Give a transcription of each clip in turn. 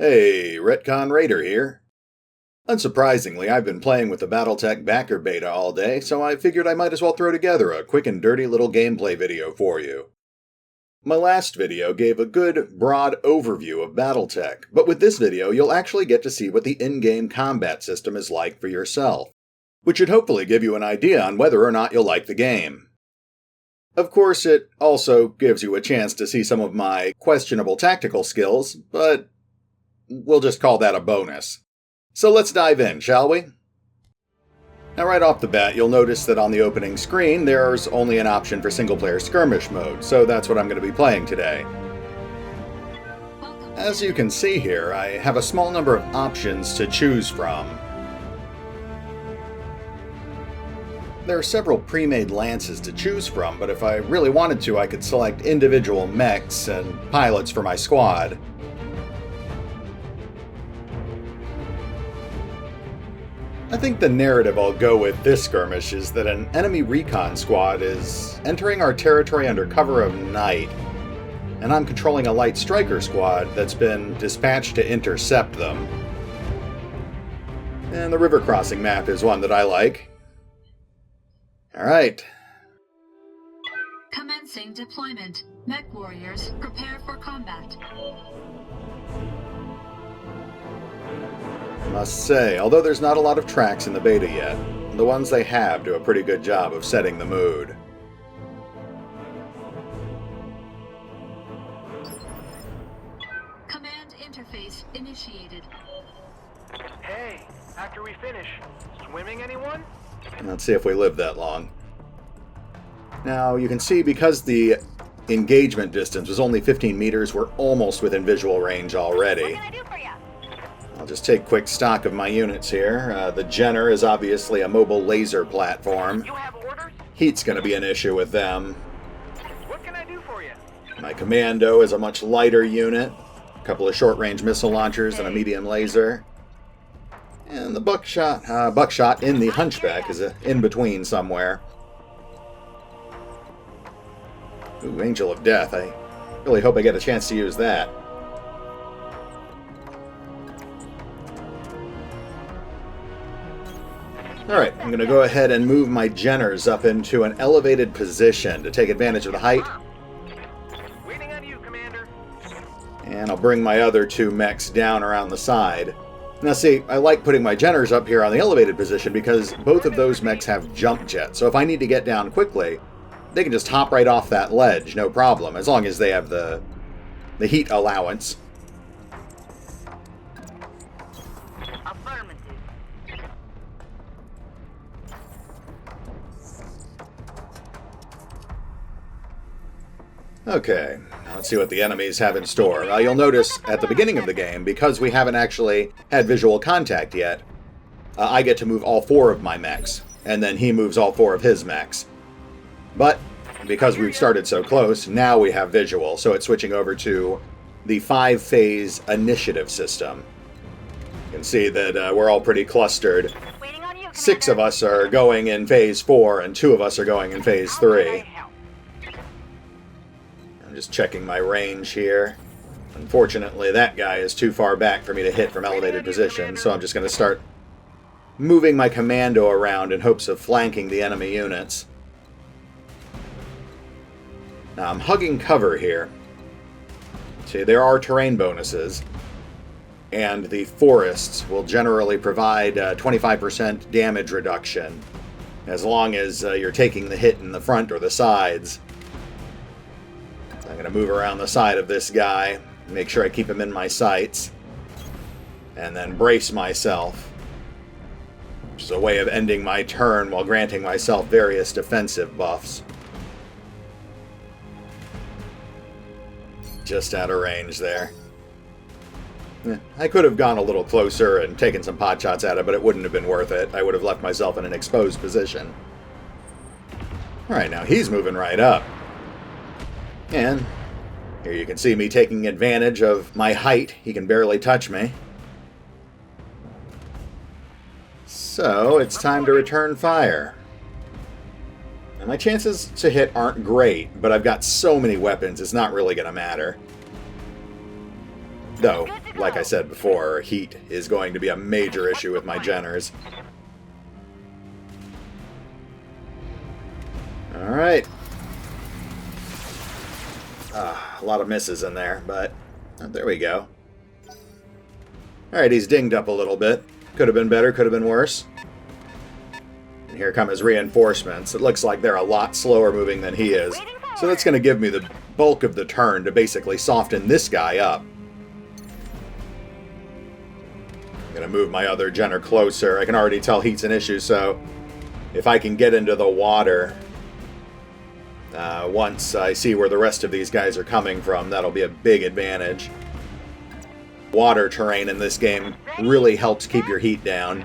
Hey, RetconRaider here. Unsurprisingly, I've been playing with the Battletech backer beta all day, so I figured I might as well throw together a quick and dirty little gameplay video for you. My last video gave a good, broad overview of Battletech, but with this video you'll actually get to see what the in-game combat system is like for yourself, which should hopefully give you an idea on whether or not you'll like the game. Of course, it also gives you a chance to see some of my questionable tactical skills, but we'll just call that a bonus. So let's dive in, shall we? Now right off the bat, you'll notice that on the opening screen, there's only an option for single-player skirmish mode, so that's what I'm going to be playing today. As you can see here, I have a small number of options to choose from. There are several pre-made lances to choose from, but if I really wanted to, I could select individual mechs and pilots for my squad. I think the narrative I'll go with this skirmish is that an enemy recon squad is entering our territory under cover of night, and I'm controlling a light striker squad that's been dispatched to intercept them. And the river crossing map is one that I like. Alright. Commencing deployment. Mech warriors, prepare for combat. Must say, although there's not a lot of tracks in the beta yet, the ones they have do a pretty good job of setting the mood. Command interface initiated. Hey, after we finish, swimming anyone? Let's see if we live that long. Now, you can see because the engagement distance was only 15 meters, we're almost within visual range already. What can I do for you? I'll just take quick stock of my units here. The Jenner is obviously a mobile laser platform. You have orders? Heat's going to be an issue with them. What can I do for you? My Commando is a much lighter unit. A couple of short-range missile launchers and a medium laser. And the buckshot in the Hunchback is in between somewhere. Ooh, Angel of Death. I really hope I get a chance to use that. Alright, I'm going to go ahead and move my Jenners up into an elevated position to take advantage of the height. Waiting on you, Commander. And I'll bring my other two mechs down around the side. Now see, I like putting my Jenners up here on the elevated position because both of those mechs have jump jets. So if I need to get down quickly, they can just hop right off that ledge, no problem, as long as they have the heat allowance. Affirmative. Okay, let's see what the enemies have in store. You'll notice at the beginning of the game, because we haven't actually had visual contact yet, I get to move all four of my mechs, and then he moves all four of his mechs. But because we've started so close, now we have visual, so it's switching over to the 5-phase initiative system. You can see that we're all pretty clustered. Waiting on you, Commander. 6 of us are going in phase 4, and 2 of us are going in phase 3. I'm just checking my range here. Unfortunately, that guy is too far back for me to hit from elevated position, so I'm just going to start moving my Commando around in hopes of flanking the enemy units. Now, I'm hugging cover here. See, there are terrain bonuses, and the forests will generally provide 25% damage reduction, as long as you're taking the hit in the front or the sides. I'm going to move around the side of this guy, make sure I keep him in my sights, and then brace myself, which is a way of ending my turn while granting myself various defensive buffs. Just out of range there. I could have gone a little closer and taken some pot shots at it, but it wouldn't have been worth it. I would have left myself in an exposed position. Alright, now he's moving right up. And here you can see me taking advantage of my height. He can barely touch me. So, it's time to return fire. And my chances to hit aren't great, but I've got so many weapons, it's not really going to matter. Though, like I said before, heat is going to be a major issue with my Jenners. Alright. A lot of misses in there, but there we go. Alright, he's dinged up a little bit. Could have been better, could have been worse. And here come his reinforcements. It looks like they're a lot slower moving than he is. So that's going to give me the bulk of the turn to basically soften this guy up. I'm going to move my other Jenner closer. I can already tell heat's an issue, so if I can get into the water once I see where the rest of these guys are coming from, that'll be a big advantage. Water terrain in this game really helps keep your heat down.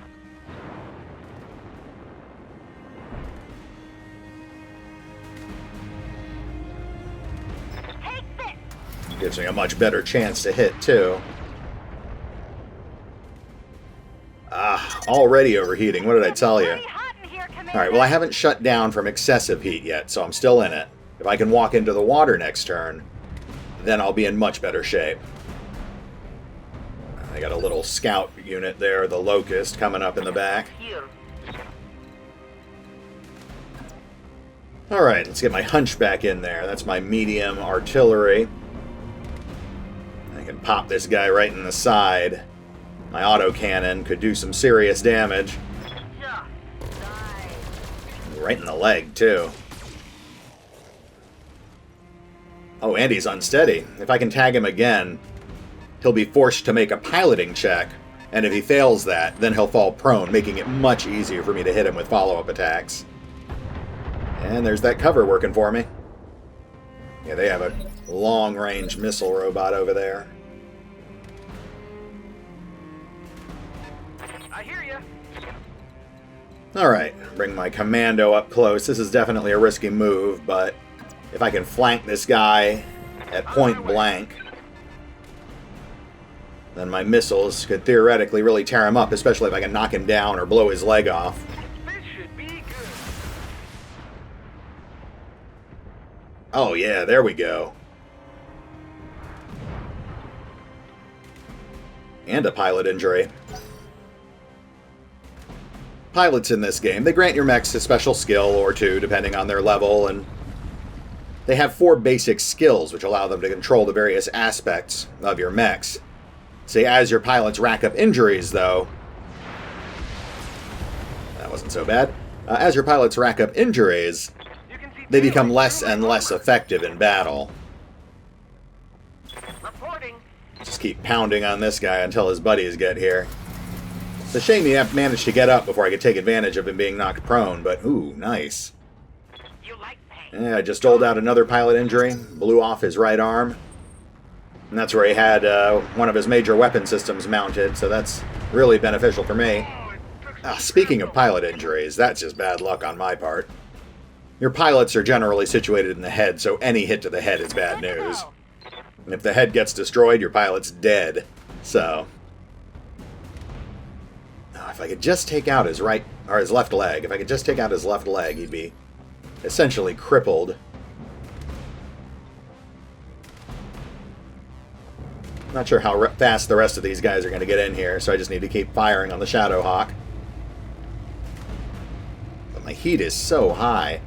Gives me a much better chance to hit, too. Already overheating. What did I tell you? Alright, well, I haven't shut down from excessive heat yet, so I'm still in it. If I can walk into the water next turn, then I'll be in much better shape. I got a little scout unit there, the Locust, coming up in the back. Alright, let's get my Hunchback in there. That's my medium artillery. I can pop this guy right in the side. My autocannon could do some serious damage. Right in the leg, too. Oh, and he's unsteady. If I can tag him again, he'll be forced to make a piloting check, and if he fails that, then he'll fall prone, making it much easier for me to hit him with follow-up attacks. And there's that cover working for me. Yeah, they have a long-range missile robot over there. I hear ya. Alright, bring my commando up close. This is definitely a risky move, but if I can flank this guy at point blank, then my missiles could theoretically really tear him up, especially if I can knock him down or blow his leg off. This should be good. Oh yeah, there we go. And a pilot injury. Pilots in this game, they grant your mechs a special skill or two, depending on their level, and they have 4 basic skills which allow them to control the various aspects of your mechs. See, as your pilots rack up injuries, though... That wasn't so bad. As your pilots rack up injuries, they become less and less effective in battle. Reporting. Just keep pounding on this guy until his buddies get here. It's a shame you have managed to get up before I could take advantage of him being knocked prone, but ooh, nice. You like pain. Yeah, I just doled out another pilot injury, blew off his right arm. And that's where he had one of his major weapon systems mounted, so that's really beneficial for me. Speaking of pilot injuries, that's just bad luck on my part. Your pilots are generally situated in the head, so any hit to the head is bad news. And if the head gets destroyed, your pilot's dead. So... if I could just take out his right, or his left leg, if I could just take out his left leg, he'd be essentially crippled. Not sure how fast the rest of these guys are going to get in here, so I just need to keep firing on the Shadowhawk. But my heat is so high.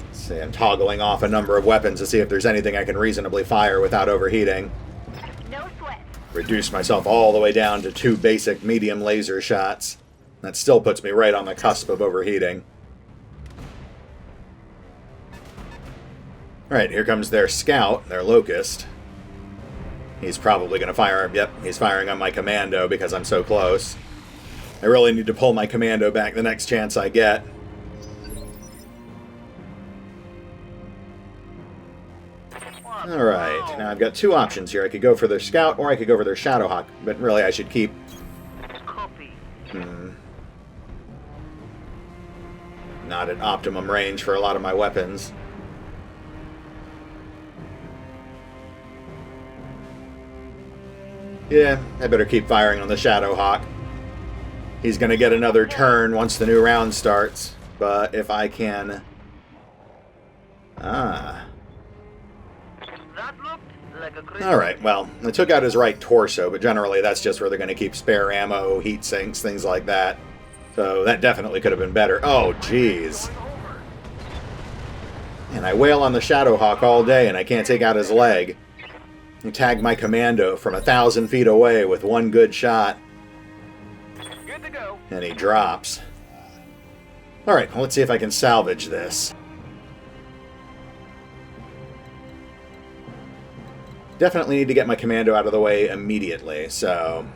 Let's see, I'm toggling off a number of weapons to see if there's anything I can reasonably fire without overheating. No sweat. Reduce myself all the way down to 2 basic medium laser shots. That still puts me right on the cusp of overheating. Alright, here comes their scout, their Locust. He's probably going to fire... Yep, he's firing on my commando because I'm so close. I really need to pull my commando back the next chance I get. Alright, now I've got 2 options here. I could go for their scout or I could go for their Shadowhawk, but really I should keep... Not at optimum range for a lot of my weapons. Yeah, I better keep firing on the Shadowhawk. He's going to get another turn once the new round starts, but if I can... That looked like a Christmas. Alright, well, I took out his right torso, but generally that's just where they're going to keep spare ammo, heat sinks, things like that. So that definitely could have been better. Oh, jeez. And I wail on the Shadowhawk all day and I can't take out his leg. I tag my commando from 1,000 feet away with one good shot. Good to go. And he drops. Alright, well, let's see if I can salvage this. Definitely need to get my commando out of the way immediately, so...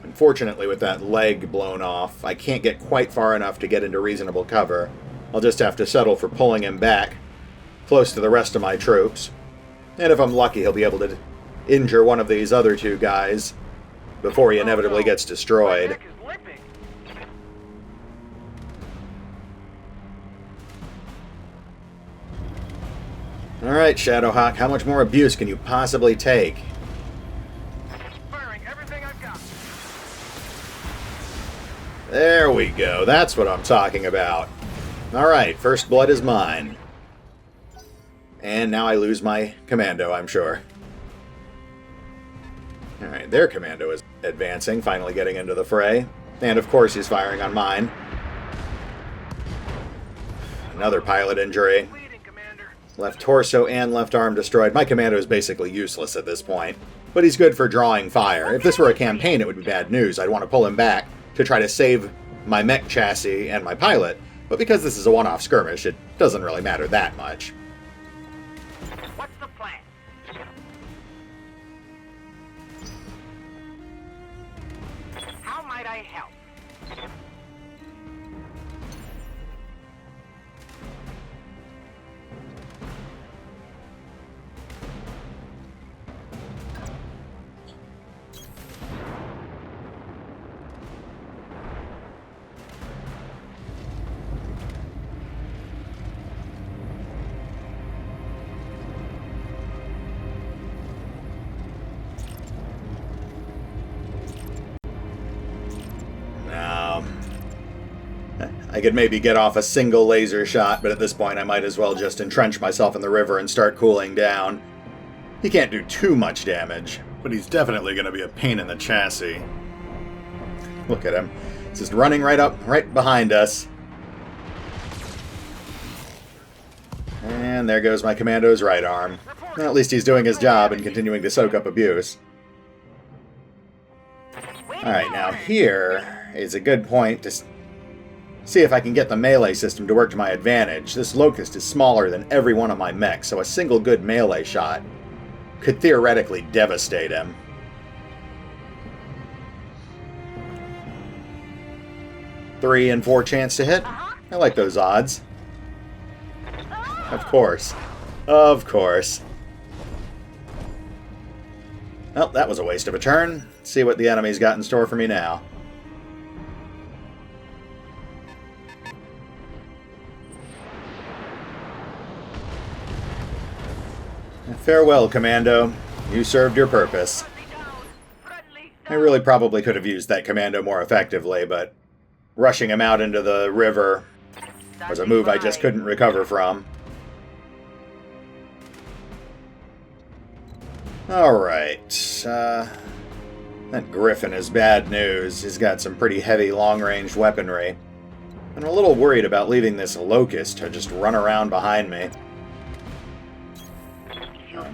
Unfortunately, with that leg blown off, I can't get quite far enough to get into reasonable cover. I'll just have to settle for pulling him back, close to the rest of my troops. And if I'm lucky, he'll be able to injure one of these other two guys before he inevitably gets destroyed. My neck is limping. Alright, Shadowhawk, how much more abuse can you possibly take? Firing everything I've got. There we go, that's what I'm talking about. Alright, first blood is mine. And now I lose my commando, I'm sure. Alright, their commando is advancing, finally getting into the fray. And of course he's firing on mine. Another pilot injury. Leading, Commander. Left torso and left arm destroyed. My commando is basically useless at this point. But he's good for drawing fire. If this were a campaign, it would be bad news. I'd want to pull him back to try to save my mech chassis and my pilot. But because this is a one-off skirmish, it doesn't really matter that much. What's the plan? How might I help? I could maybe get off a single laser shot, but at this point I might as well just entrench myself in the river and start cooling down. He can't do too much damage, but he's definitely going to be a pain in the chassis. Look at him. He's just running right behind us. And there goes my commando's right arm. Well, at least he's doing his job and continuing to soak up abuse. Alright, now here is a good point to see if I can get the melee system to work to my advantage. This Locust is smaller than every one of my mechs, so a single good melee shot could theoretically devastate him. Three and 4 chance to hit? I like those odds. Of course. Of course. Well, that was a waste of a turn. Let's see what the enemy's got in store for me now. Farewell, Commando. You served your purpose. I really probably could have used that Commando more effectively, but rushing him out into the river was a move I just couldn't recover from. Alright, that Griffin is bad news. He's got some pretty heavy long-range weaponry. I'm a little worried about leaving this Locust to just run around behind me.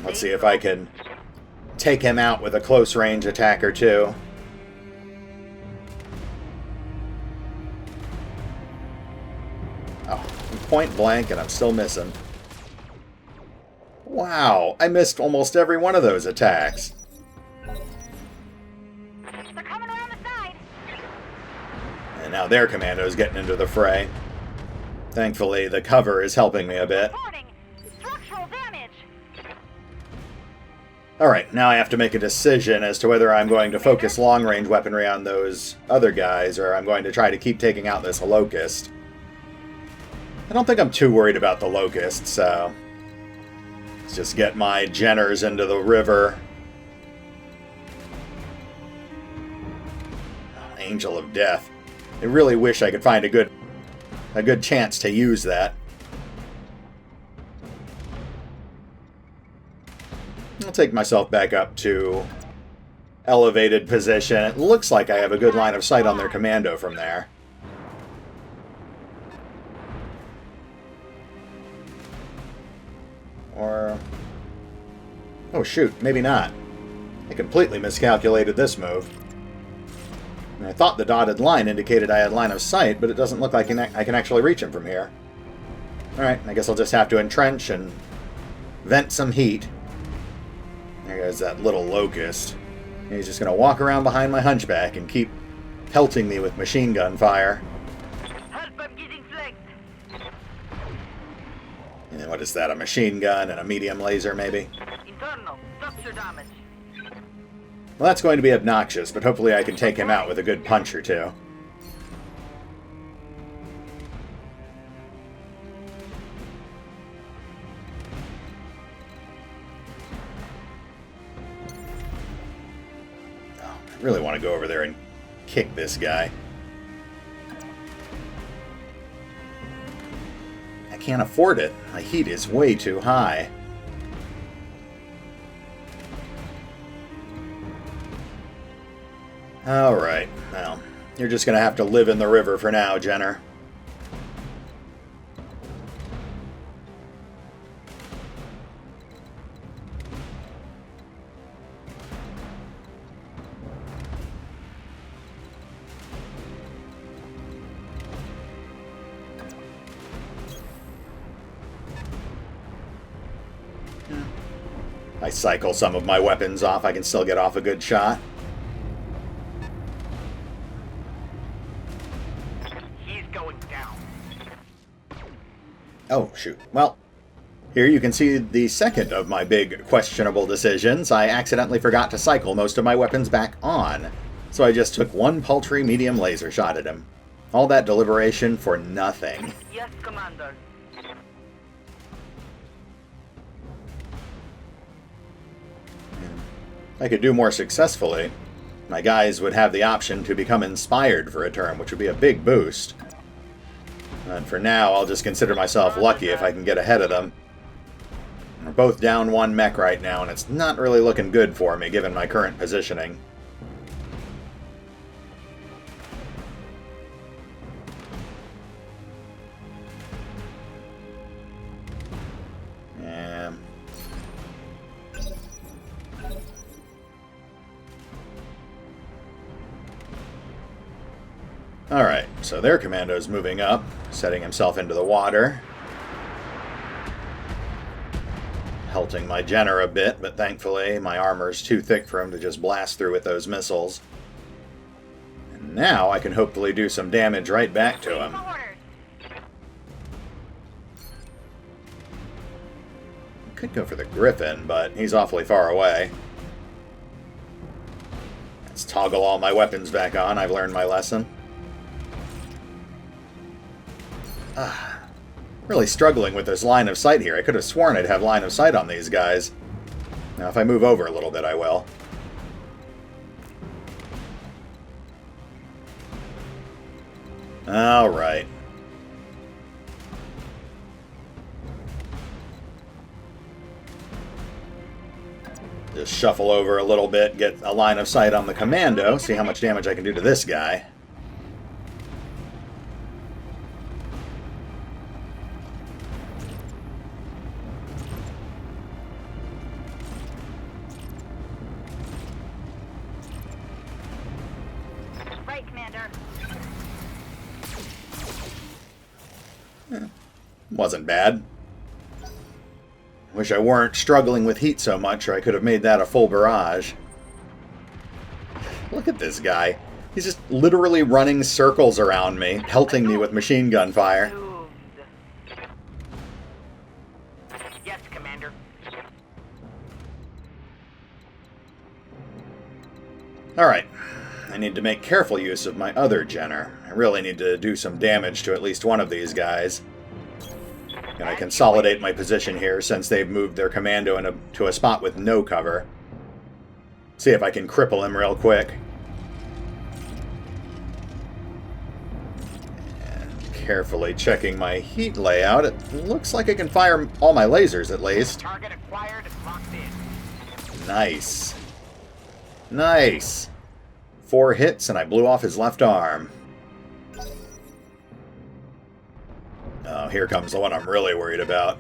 Let's see if I can take him out with a close-range attack or two. Oh, point blank and I'm still missing. Wow, I missed almost every one of those attacks. They're coming around the side. And now their commando's getting into the fray. Thankfully, the cover is helping me a bit. Reporting. Structural damage. Alright, now I have to make a decision as to whether I'm going to focus long-range weaponry on those other guys, or I'm going to try to keep taking out this Locust. I don't think I'm too worried about the Locust, so let's just get my Jenners into the river. Angel of Death. I really wish I could find a good chance to use that. take myself back up to elevated position. It looks like I have a good line of sight on their commando from there. Or... oh shoot, maybe not. I completely miscalculated this move. I thought the dotted line indicated I had line of sight, but it doesn't look like I can actually reach him from here. Alright, I guess I'll just have to entrench and vent some heat. There goes that little locust. He's just going to walk around behind my hunchback and keep pelting me with machine gun fire. Help, I'm getting flanked. And what is that, a machine gun and a medium laser, maybe? Internal, structure damage. Well, that's going to be obnoxious, but hopefully I can take him out with a good punch or two. Oh, I really want to go over there and kick this guy. I can't afford it. My heat is way too high. Alright, well, you're just going to have to live in the river for now, Jenner. I cycle some of my weapons off, I can still get off a good shot. Oh, shoot. Well, here you can see the second of my big questionable decisions. I accidentally forgot to cycle most of my weapons back on, so I just took one paltry medium laser shot at him. All that deliberation for nothing. Yes, Commander. If I could do more successfully, my guys would have the option to become inspired for a turn, which would be a big boost. And for now, I'll just consider myself lucky if I can get ahead of them. We're both down one mech right now, and it's not really looking good for me, given my current positioning. Yeah. Alright, so their commando's moving up, setting himself into the water. Pelting my Jenner a bit, but thankfully my armor's too thick for him to just blast through with those missiles. And now I can hopefully do some damage right back to him. Could go for the Griffin, but he's awfully far away. Let's toggle all my weapons back on, I've learned my lesson. Really struggling with this line of sight here. I could have sworn I'd have line of sight on these guys. Now, if I move over a little bit, I will. Alright. Just shuffle over a little bit, get a line of sight on the commando, see how much damage I can do to this guy. Wasn't bad. Wish I weren't struggling with heat so much, or I could have made that a full barrage. Look at this guy. He's just literally running circles around me, pelting me with machine gun fire. Yes, Commander. Alright. I need to make careful use of my other Jenner. I really need to do some damage to at least one of these guys. And I consolidate my position here since they've moved their commando into a spot with no cover. See if I can cripple him real quick. And carefully checking my heat layout. It looks like I can fire all my lasers at least. Target acquired and locked in. Nice. Nice. 4 hits, and I blew off his left arm. Oh, here comes the one I'm really worried about.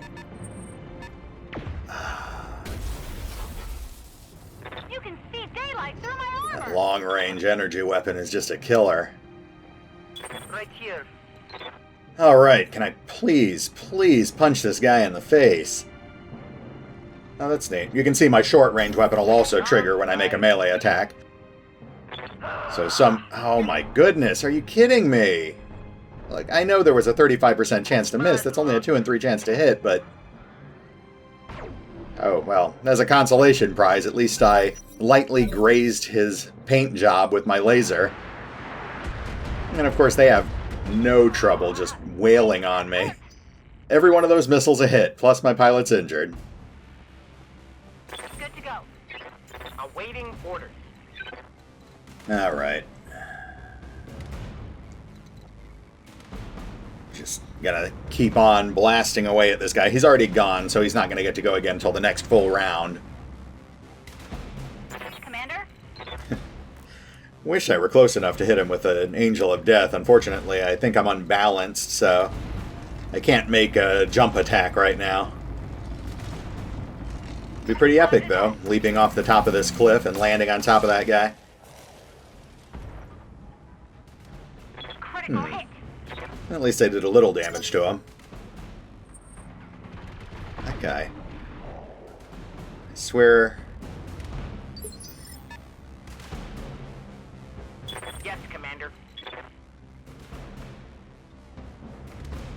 You can see daylight through my armor. That long-range energy weapon is just a killer. Right here. Alright, can I please punch this guy in the face? Oh, that's neat. You can see my short-range weapon will also trigger when I make a melee attack. So oh my goodness, are you kidding me? Like, I know there was a 35% chance to miss, that's only a 2 in 3 chance to hit, but... Oh, well, as a consolation prize, at least I lightly grazed his paint job with my laser. And of course they have no trouble just wailing on me. Every one of those missiles a hit, plus my pilot's injured. Good to go. Awaiting orders. Alright. Just gotta keep on blasting away at this guy. He's already gone, so he's not gonna get to go again until the next full round. Commander? Wish I were close enough to hit him with an Angel of Death. Unfortunately, I think I'm unbalanced, so I can't make a jump attack right now. Be pretty epic, though, leaping off the top of this cliff and landing on top of that guy. Critical hit. At least I did a little damage to him. That guy. I swear... Yes, Commander.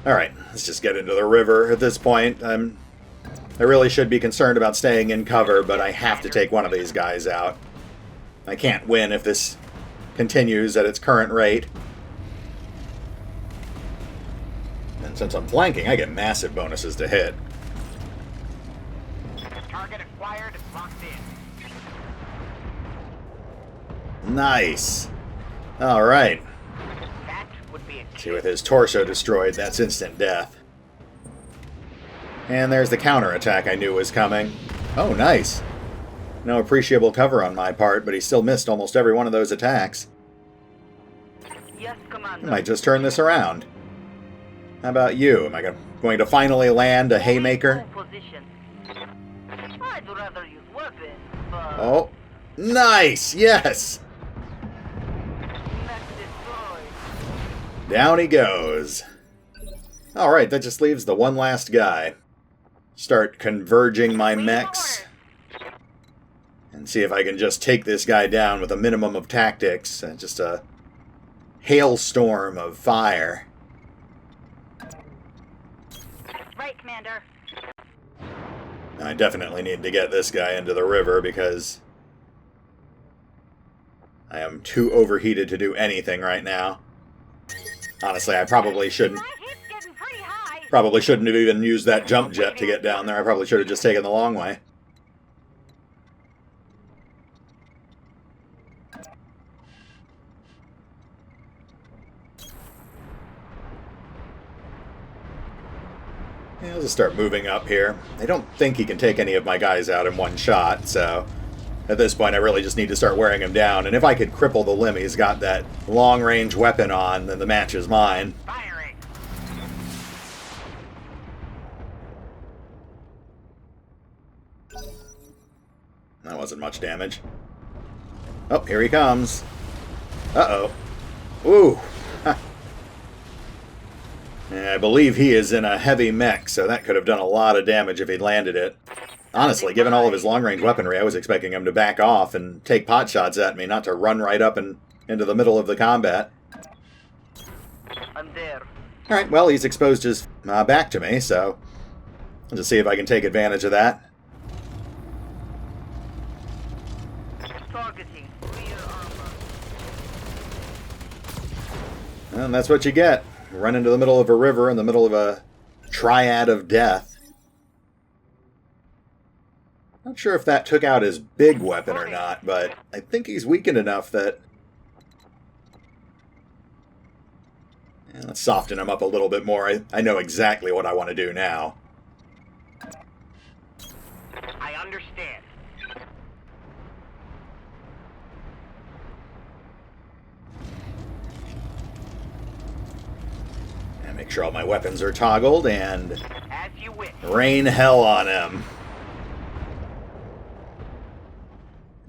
Alright, let's just get into the river at this point. I really should be concerned about staying in cover, but I have to take one of these guys out. I can't win if this continues at its current rate. And since I'm flanking, I get massive bonuses to hit. Target acquired, locked in. Nice! Alright. That would be a See, with his torso destroyed, that's instant death. And there's the counterattack I knew was coming. Oh, nice. No appreciable cover on my part, but he still missed almost every one of those attacks. Yes, I Commander. might just turn this around. How about you? Am I going to finally land a haymaker? Position. I'd rather use weapons, but... Oh, nice! Yes! Mech destroyed. Down he goes. Alright, that just leaves the one last guy. Start converging my mechs. And see if I can just take this guy down with a minimum of tactics. Just a hailstorm of fire. Right, Commander. I definitely need to get this guy into the river because I am too overheated to do anything right now. Honestly, I probably shouldn't. My hit's getting pretty high. Probably shouldn't have even used that jump jet to get down there. I probably should have just taken the long way. Yeah, I'll just start moving up here. I don't think he can take any of my guys out in one shot, so at this point I really just need to start wearing him down. And if I could cripple the limb he's got that long-range weapon on, then the match is mine. Firing. That wasn't much damage. Oh, here he comes. Uh-oh. Ooh. Yeah, I believe he is in a heavy mech, so that could have done a lot of damage if he'd landed it. Honestly, given all of his long-range weaponry, I was expecting him to back off and take pot shots at me, not to run right up and into the middle of the combat. I'm there. Alright, well, he's exposed his back to me, so I'll just see if I can take advantage of that. Targeting rear armor. And that's what you get. Run into the middle of a river in the middle of a triad of death. Not sure if that took out his big weapon or not, but I think he's weakened enough that... Yeah, let's soften him up a little bit more. I know exactly what I want to do now. I understand. Make sure all my weapons are toggled and As you wish. rain hell on him.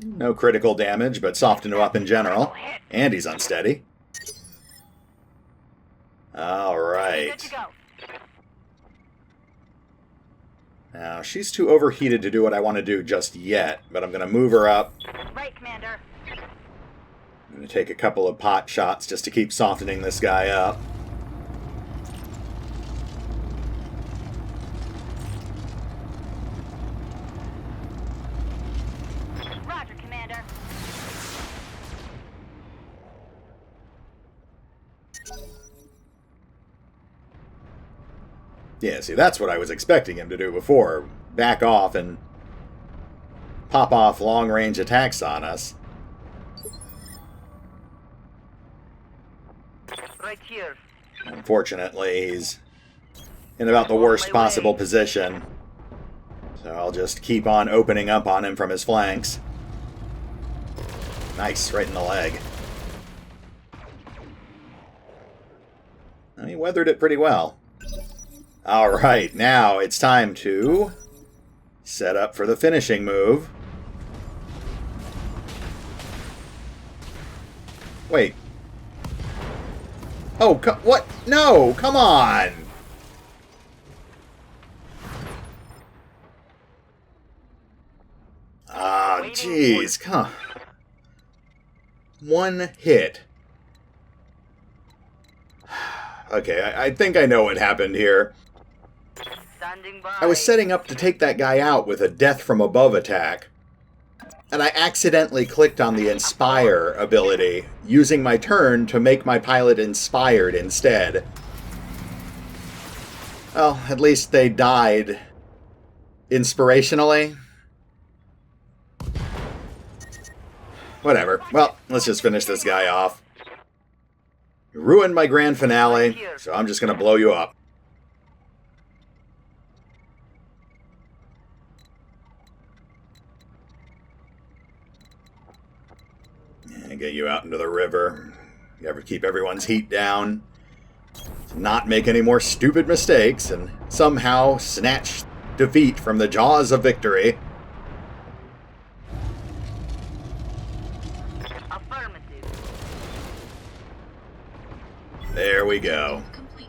No critical damage, but soften him up in general. And he's unsteady. Good Alright. to go. Now, she's too overheated to do what I want to do just yet, but I'm going to move her up. Right, Commander. I'm going to take a couple of pot shots just to keep softening this guy up. Roger, Commander. Yeah, see, that's what I was expecting him to do before. Back off and pop off long-range attacks on us. Right here. Unfortunately, he's in about the worst possible position. So I'll just keep on opening up on him from his flanks. Nice, right in the leg. He weathered it pretty well. Alright, now it's time to set up for the finishing move. Wait. Oh, what? No, come on! Ah, jeez, come. One hit. Okay, I think I know what happened here. Standing by. I was setting up to take that guy out with a death from above attack, and I accidentally clicked on the Inspire ability, using my turn to make my pilot inspired instead. Well, at least they died inspirationally. Whatever. Well, let's just finish this guy off. You ruined my grand finale, so I'm just going to blow you up. And get you out into the river. You ever keep everyone's heat down. Not make any more stupid mistakes, and somehow snatch defeat from the jaws of victory. Affirmative. There we go. Complete.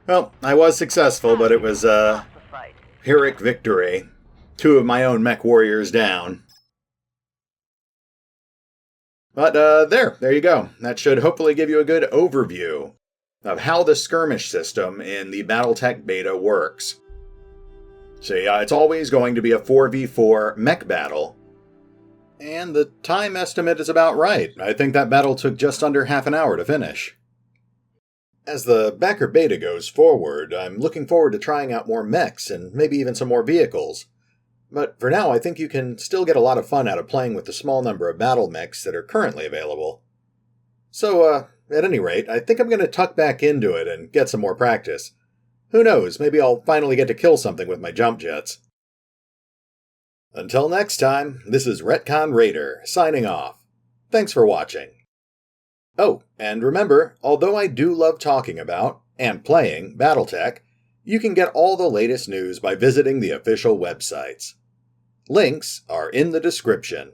Well, I was successful, but it was a Classified. Pyrrhic victory. 2 of my own mech warriors down. But there you go. That should hopefully give you a good overview of how the skirmish system in the Battletech beta works. See, it's always going to be a 4v4 mech battle. And the time estimate is about right. I think that battle took just under half an hour to finish. As the backer beta goes forward, I'm looking forward to trying out more mechs and maybe even some more vehicles. But for now, I think you can still get a lot of fun out of playing with the small number of battle mechs that are currently available. So, at any rate, I think I'm going to tuck back into it and get some more practice. Who knows, maybe I'll finally get to kill something with my jump jets. Until next time, this is RetconRaider, signing off. Thanks for watching. Oh, and remember, although I do love talking about, and playing, Battletech, you can get all the latest news by visiting the official websites. Links are in the description.